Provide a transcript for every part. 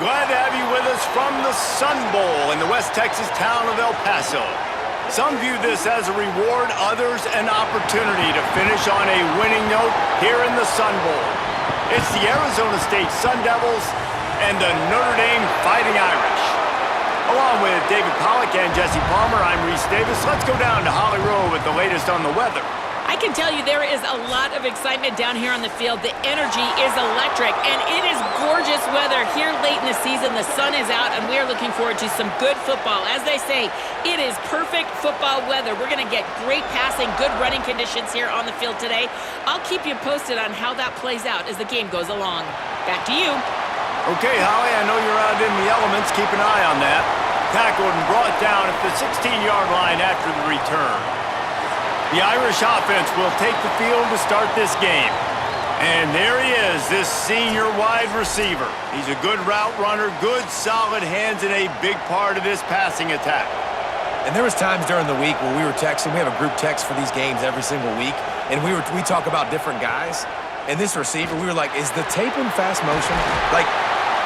Glad to have you with us from the Sun Bowl in the West Texas town of El Paso. Some view this as a reward, others an opportunity to finish on a winning note here in the Sun Bowl. It's the Arizona State Sun Devils and the Notre Dame Fighting Irish. Along with David Pollack and Jesse Palmer, I'm Reese Davis. Let's go down to Holly Rowe with the latest on the weather. I can tell you there is a lot of excitement down here on the field. The energy is electric, and it is gorgeous weather here late in the season. The sun is out, and we are looking forward to some good football. As they say, it is perfect football weather. We're going to get great passing, good running conditions here on the field today. I'll keep you posted on how that plays out as the game goes along. Back to you. Okay, Holly, I know you're out in the elements. Keep an eye on that. Tackled and brought down at the 16-yard line after the return. The Irish offense will take the field to start this game. And there he is, this senior wide receiver. He's a good route runner, good solid hands, and a big part of this passing attack. And there was times during the week when we were texting. We have a group text for these games every single week. And we talk about different guys. And this receiver, we were like, is the tape in fast motion? Like,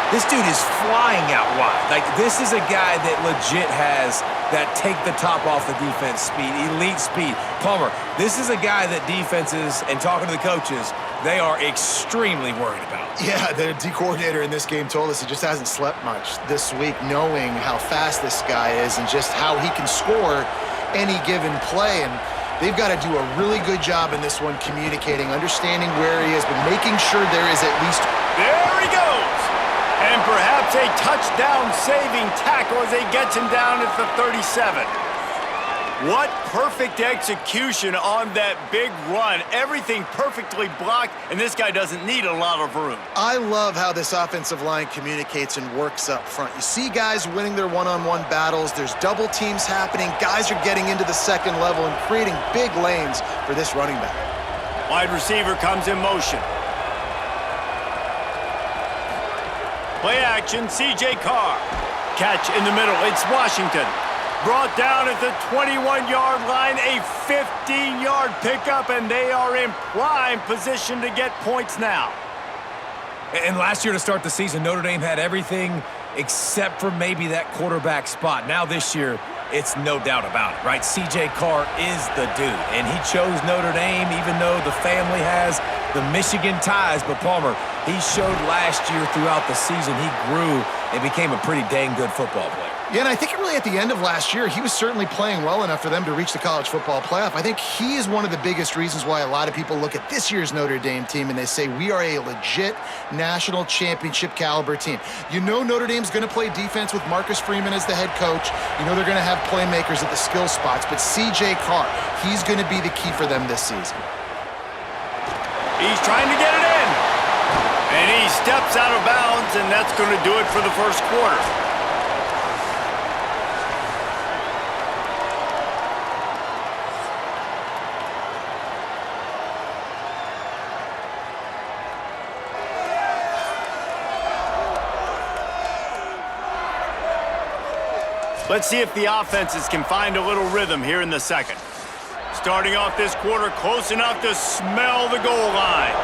this dude is flying out wide. Like, this is a guy that legit has that take the top off the defense speed, elite speed. Palmer, this is a guy that defenses, and talking to the coaches, they are extremely worried about. Yeah, the D coordinator in this game told us he just hasn't slept much this week, knowing how fast this guy is and just how he can score any given play. And they've got to do a really good job in this one communicating, understanding where he is, but making sure there is at least... There he goes! And perhaps a touchdown-saving tackle as he gets him down at the 37. What perfect execution on that big run. Everything perfectly blocked, and this guy doesn't need a lot of room. I love how this offensive line communicates and works up front. You see guys winning their one-on-one battles. There's double teams happening. Guys are getting into the second level and creating big lanes for this running back. Wide receiver comes in motion. Play action, C.J. Carr. Catch in the middle, it's Washington. Brought down at the 21-yard line, a 15-yard pickup, and they are in prime position to get points now. And last year to start the season, Notre Dame had everything except for maybe that quarterback spot. Now this year, it's no doubt about it, right? C.J. Carr is the dude, and he chose Notre Dame even though the family has the Michigan ties. But Palmer, he showed last year throughout the season he grew and became a pretty dang good football player. Yeah, and I think really at the end of last year, he was certainly playing well enough for them to reach the college football playoff. I think he is one of the biggest reasons why a lot of people look at this year's Notre Dame team and they say we are a legit national championship caliber team. You know Notre Dame's going to play defense with Marcus Freeman as the head coach. You know they're going to have playmakers at the skill spots, but C.J. Carr, he's going to be the key for them this season. He's trying to get it in. And he steps out of bounds, and that's going to do it for the first quarter. Let's see if the offenses can find a little rhythm here in the second. Starting off this quarter close enough to smell the goal line.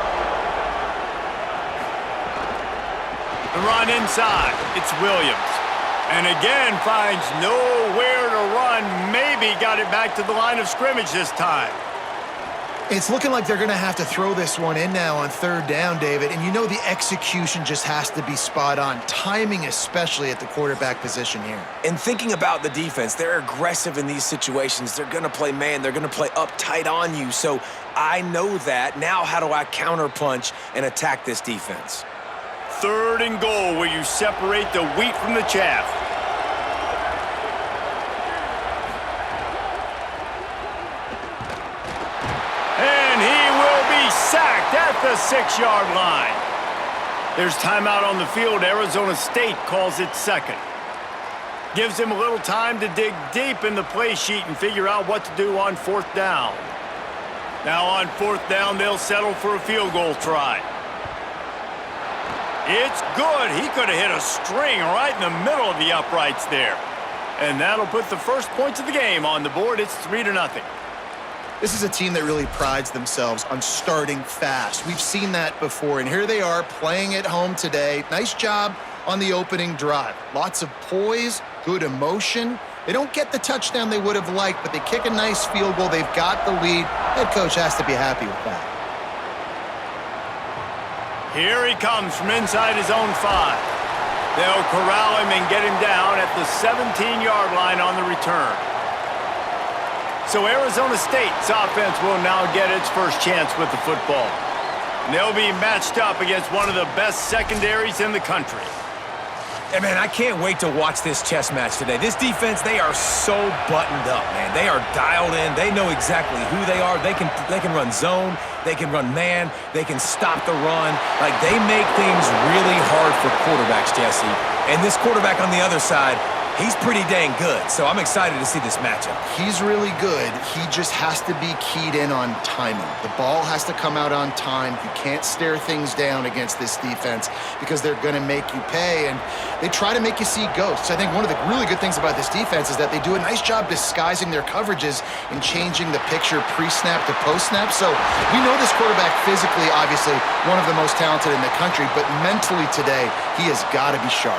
The run inside, it's Williams. And again finds nowhere to run. Maybe got it back to the line of scrimmage this time. It's looking like they're going to have to throw this one in now on third down, David. And you know the execution just has to be spot on. Timing especially at the quarterback position here. And thinking about the defense, they're aggressive in these situations. They're going to play man. They're going to play up tight on you. So I know that. Now how do I counterpunch and attack this defense? Third and goal where you separate the wheat from the chaff. And he will be sacked at the 6-yard line. There's timeout on the field. Arizona State calls it second. Gives him a little time to dig deep in the play sheet and figure out what to do on fourth down. Now on fourth down, they'll settle for a field goal try. It's good. He could have hit a string right in the middle of the uprights there. And that'll put the first points of the game on the board. It's 3-0. This is a team that really prides themselves on starting fast. We've seen that before, and here they are playing at home today. Nice job on the opening drive. Lots of poise, good emotion. They don't get the touchdown they would have liked, but they kick a nice field goal. They've got the lead. Head coach has to be happy with that. Here he comes from inside his own 5. They'll corral him and get him down at the 17-yard line on the return. So Arizona State's offense will now get its first chance with the football. And they'll be matched up against one of the best secondaries in the country. Hey, man, I can't wait to watch this chess match today. This defense, they are so buttoned up, man. They are dialed in. They know exactly who they are. They can run zone. They can run man. They can stop the run. Like, they make things really hard for quarterbacks, Jesse. And this quarterback on the other side, he's pretty dang good. So I'm excited to see this matchup. He's really good. He just has to be keyed in on timing. The ball has to come out on time. You can't stare things down against this defense because they're going to make you pay, and they try to make you see ghosts. I think one of the really good things about this defense is that they do a nice job disguising their coverages and changing the picture pre-snap to post-snap. So we know this quarterback physically, obviously, one of the most talented in the country, but mentally today, he has got to be sharp.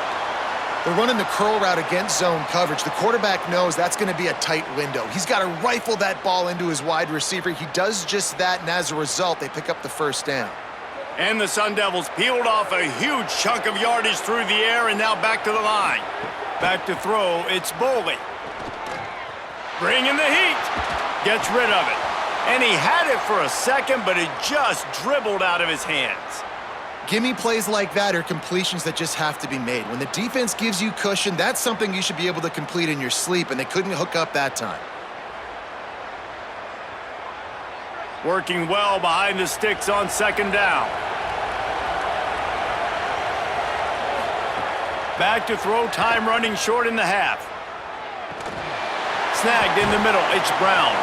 They're running the curl route against zone coverage. The quarterback knows that's going to be a tight window. He's got to rifle that ball into his wide receiver. He does just that, and as a result, they pick up the first down. And the Sun Devils peeled off a huge chunk of yardage through the air and now back to the line. Back to throw, it's Boley. Bringing the heat. Gets rid of it. And he had it for a second, but it just dribbled out of his hands. Gimme plays like that are completions that just have to be made. When the defense gives you cushion, that's something you should be able to complete in your sleep, and they couldn't hook up that time. Working well behind the sticks on second down. Back to throw, time running short in the half. Snagged in the middle, it's Brown.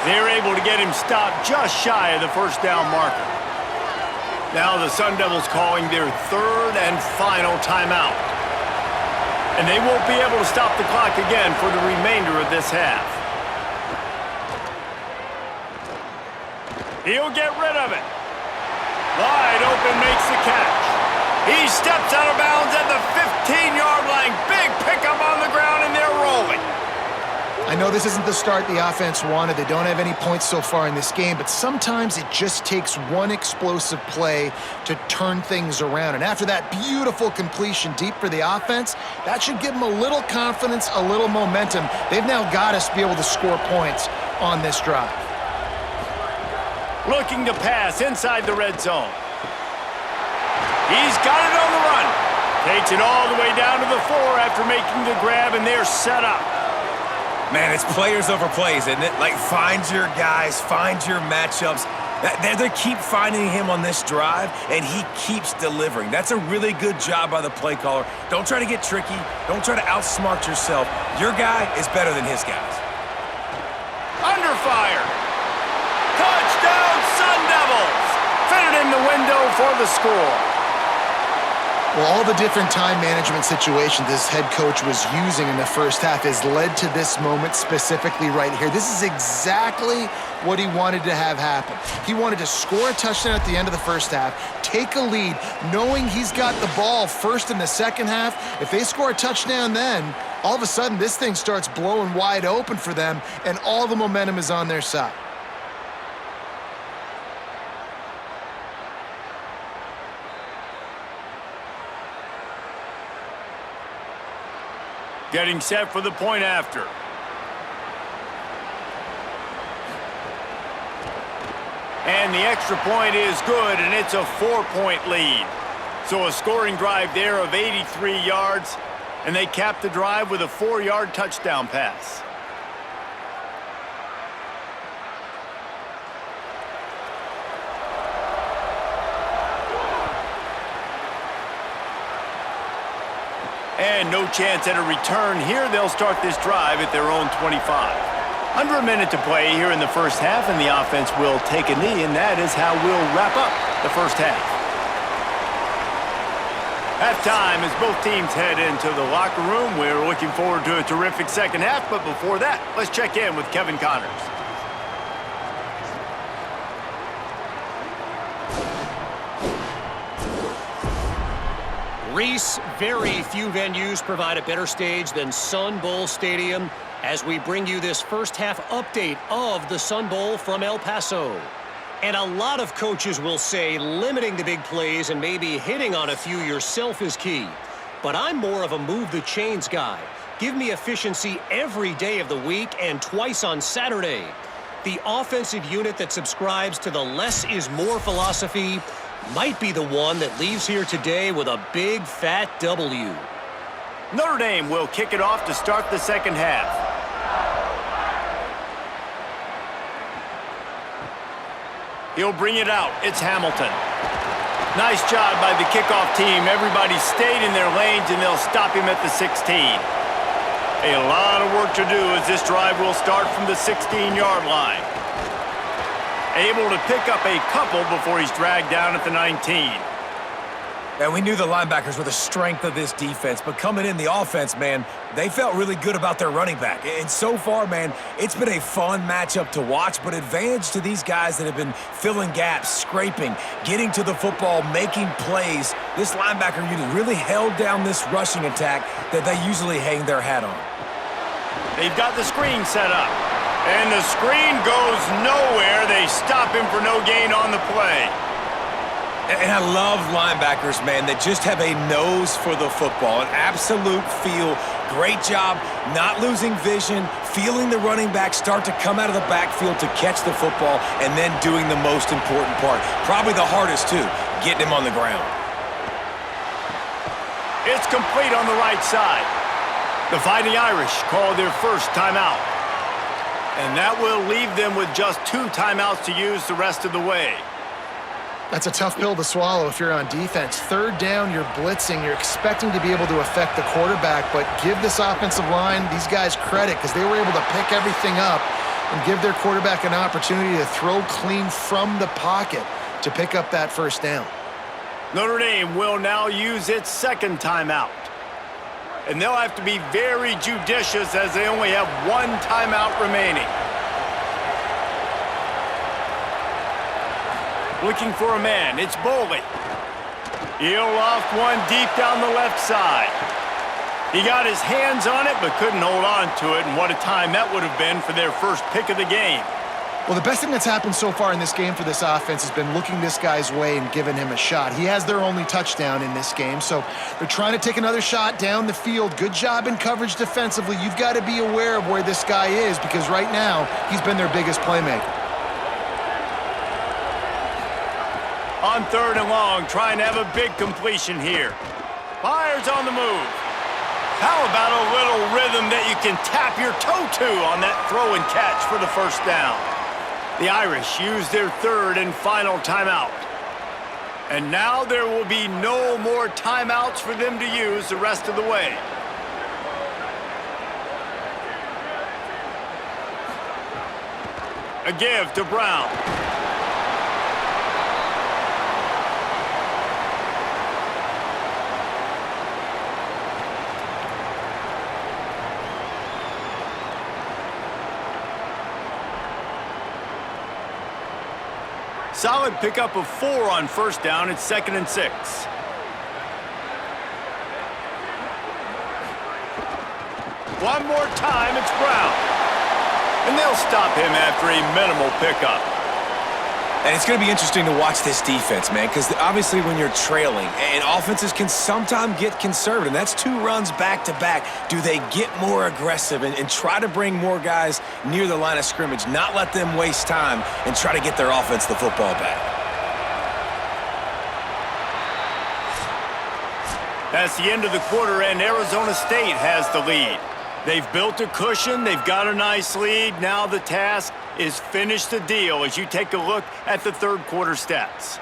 They're able to get him stopped just shy of the first down marker. Now the Sun Devils calling their third and final timeout. And they won't be able to stop the clock again for the remainder of this half. He'll get rid of it. Wide open makes the catch. He steps out of bounds at the 15-yard line. Big pickup on the ground, and they're rolling. I know this isn't the start the offense wanted. They don't have any points so far in this game, but sometimes it just takes one explosive play to turn things around. And after that beautiful completion deep for the offense, that should give them a little confidence, a little momentum. They've now got us to be able to score points on this drive. Looking to pass inside the red zone. He's got it on the run. Takes it all the way down to the 4 after making the grab, and they're set up. Man, it's players over plays, isn't it? Like, find your guys, find your matchups. They keep finding him on this drive, and he keeps delivering. That's a really good job by the play caller. Don't try to get tricky. Don't try to outsmart yourself. Your guy is better than his guys. Under fire. Touchdown, Sun Devils. Fit it in the window for the score. Well, all the different time management situations this head coach was using in the first half has led to this moment specifically right here. This is exactly what he wanted to have happen. He wanted to score a touchdown at the end of the first half, take a lead, knowing he's got the ball first in the second half. If they score a touchdown then, all of a sudden this thing starts blowing wide open for them, and all the momentum is on their side. Getting set for the point after. And the extra point is good, and it's a 4-point lead. So a scoring drive there of 83 yards, and they cap the drive with a 4-yard touchdown pass. And no chance at a return here. They'll start this drive at their own 25. Under a minute to play here in the first half, and the offense will take a knee, and that is how we'll wrap up the first half. Halftime as both teams head into the locker room. We're looking forward to a terrific second half, but before that, let's check in with Kevin Connors. Reese, very few venues provide a better stage than Sun Bowl Stadium as we bring you this first half update of the Sun Bowl from El Paso. And a lot of coaches will say limiting the big plays and maybe hitting on a few yourself is key. But I'm more of a move the chains guy. Give me efficiency every day of the week and twice on Saturday. The offensive unit that subscribes to the less is more philosophy might be the one that leaves here today with a big fat W. Notre Dame will kick it off to start the second half. He'll bring it out. It's Hamilton. Nice job by the kickoff team. Everybody stayed in their lanes, and they'll stop him at the 16. A lot of work to do as this drive will start from the 16-yard line. Able to pick up a couple before he's dragged down at the 19. And we knew the linebackers were the strength of this defense, but coming in the offense, man, they felt really good about their running back. And so far, man, it's been a fun matchup to watch, but advantage to these guys that have been filling gaps, scraping, getting to the football, making plays. This linebacker unit really held down this rushing attack that they usually hang their hat on. They've got the screen set up. And the screen goes nowhere. They stop him for no gain on the play. And I love linebackers, man, that just have a nose for the football, an absolute feel. Great job not losing vision, feeling the running back start to come out of the backfield to catch the football, and then doing the most important part. Probably the hardest, too, getting him on the ground. It's complete on the right side. The Fighting Irish call their first timeout. And that will leave them with just 2 timeouts to use the rest of the way. That's a tough pill to swallow if you're on defense. Third down, you're blitzing. You're expecting to be able to affect the quarterback, but give this offensive line, these guys, credit because they were able to pick everything up and give their quarterback an opportunity to throw clean from the pocket to pick up that first down. Notre Dame will now use its second timeout. And they'll have to be very judicious as they only have 1 timeout remaining. Looking for a man, it's Boley. He'll loft one deep down the left side. He got his hands on it, but couldn't hold on to it, and what a time that would have been for their first pick of the game. Well, the best thing that's happened so far in this game for this offense has been looking this guy's way and giving him a shot. He has their only touchdown in this game, so they're trying to take another shot down the field. Good job in coverage defensively. You've got to be aware of where this guy is because right now he's been their biggest playmaker. On 3rd and long, trying to have a big completion here. Fires on the move. How about a little rhythm that you can tap your toe to on that throw and catch for the first down? The Irish use their 3rd and final timeout. And now there will be no more timeouts for them to use the rest of the way. A give to Brown. Solid pickup of 4 on first down. It's 2nd and 6. One more time, it's Brown. And they'll stop him after a minimal pickup. And it's going to be interesting to watch this defense, man, because obviously when you're trailing, and offenses can sometimes get conservative, and that's 2 runs back-to-back. Do they get more aggressive and try to bring more guys near the line of scrimmage, not let them waste time, and try to get their offense the football back? That's the end of the quarter, and Arizona State has the lead. They've built a cushion. They've got a nice lead. Now the task is finish the deal as you take a look at the 3rd quarter stats.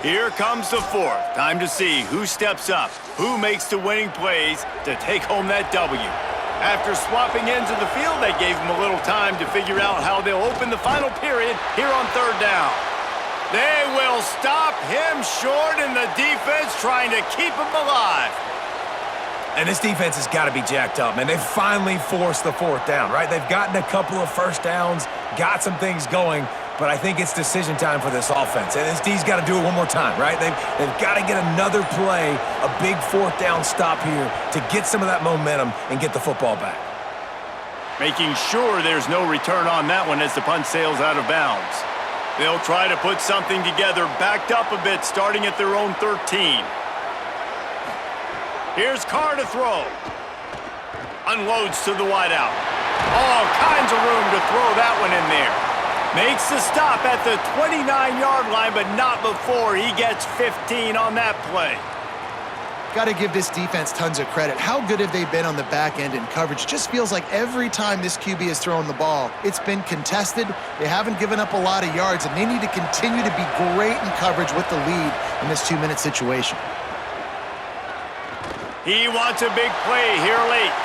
Here comes the 4th. Time to see who steps up, who makes the winning plays to take home that W. After swapping ends of the field, that gave them a little time to figure out how they'll open the final period here on 3rd down. They will stop him short, and the defense trying to keep him alive. And this defense has got to be jacked up, man. They finally forced the 4th down, right? They've gotten a couple of first downs, got some things going, but I think it's decision time for this offense. And this D's got to do it one more time, right? They've got to get another play, a big fourth down stop here to get some of that momentum and get the football back. Making sure there's no return on that one as the punt sails out of bounds. They'll try to put something together, backed up a bit, starting at their own 13. Here's Carr to throw. Unloads to the wideout. All kinds of room to throw that one in there. Makes the stop at the 29-yard line, but not before he gets 15 on that play. Got to give this defense tons of credit. How good have they been on the back end in coverage? Just feels like every time this QB has thrown the ball, it's been contested. They haven't given up a lot of yards, and they need to continue to be great in coverage with the lead in this 2-minute situation. He wants a big play here late.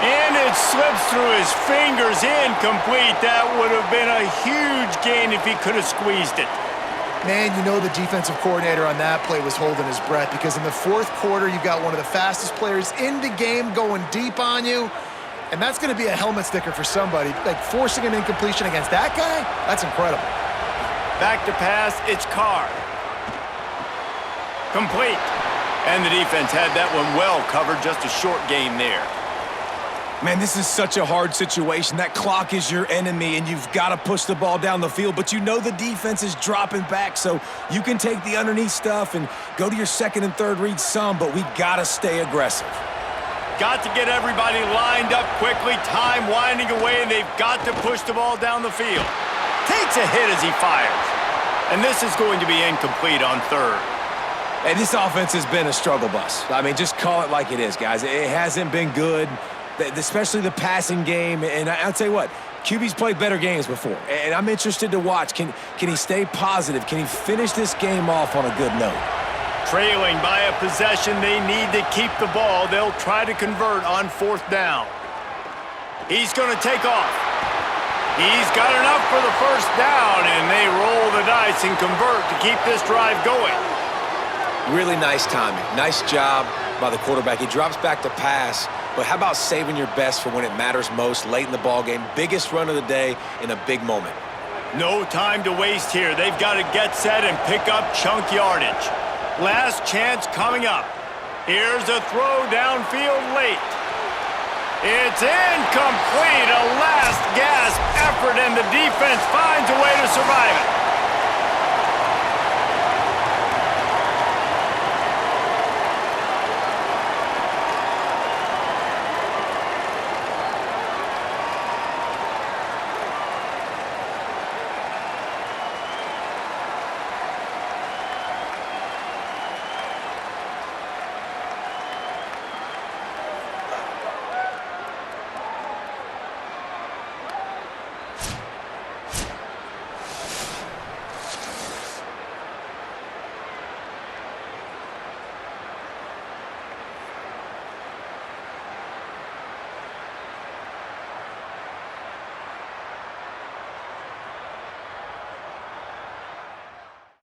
And it slips through his fingers, incomplete. That would have been a huge gain if he could have squeezed it. Man, you know the defensive coordinator on that play was holding his breath, because in the fourth quarter, you've got one of the fastest players in the game going deep on you, and that's going to be a helmet sticker for somebody. Like, forcing an incompletion against that guy, that's incredible. Back to pass, it's Carr. Complete. And the defense had that one well covered, just a short gain there. Man, this is such a hard situation. That clock is your enemy, and you've got to push the ball down the field, but you know the defense is dropping back, so you can take the underneath stuff and go to your second and third read some, but we got to stay aggressive. Got to get everybody lined up quickly, time winding away, and they've got to push the ball down the field. Takes a hit as he fires. And this is going to be incomplete on third. And this offense has been a struggle bus. I mean, just call it like it is, guys. It hasn't been good, especially the passing game. And I'll tell you what, QB's played better games before. And I'm interested to watch. Can he stay positive? Can he finish this game off on a good note? Trailing by a possession, they need to keep the ball. They'll try to convert on fourth down. He's going to take off. He's got enough for the first down, and they roll the dice and convert to keep this drive going. Really nice timing. Nice job by the quarterback. He drops back to pass, but how about saving your best for when it matters most late in the ballgame? Biggest run of the day in a big moment. No time to waste here. They've got to get set and pick up chunk yardage. Last chance coming up. Here's a throw downfield late. It's incomplete. A last gasp effort, and the defense finds a way to survive it.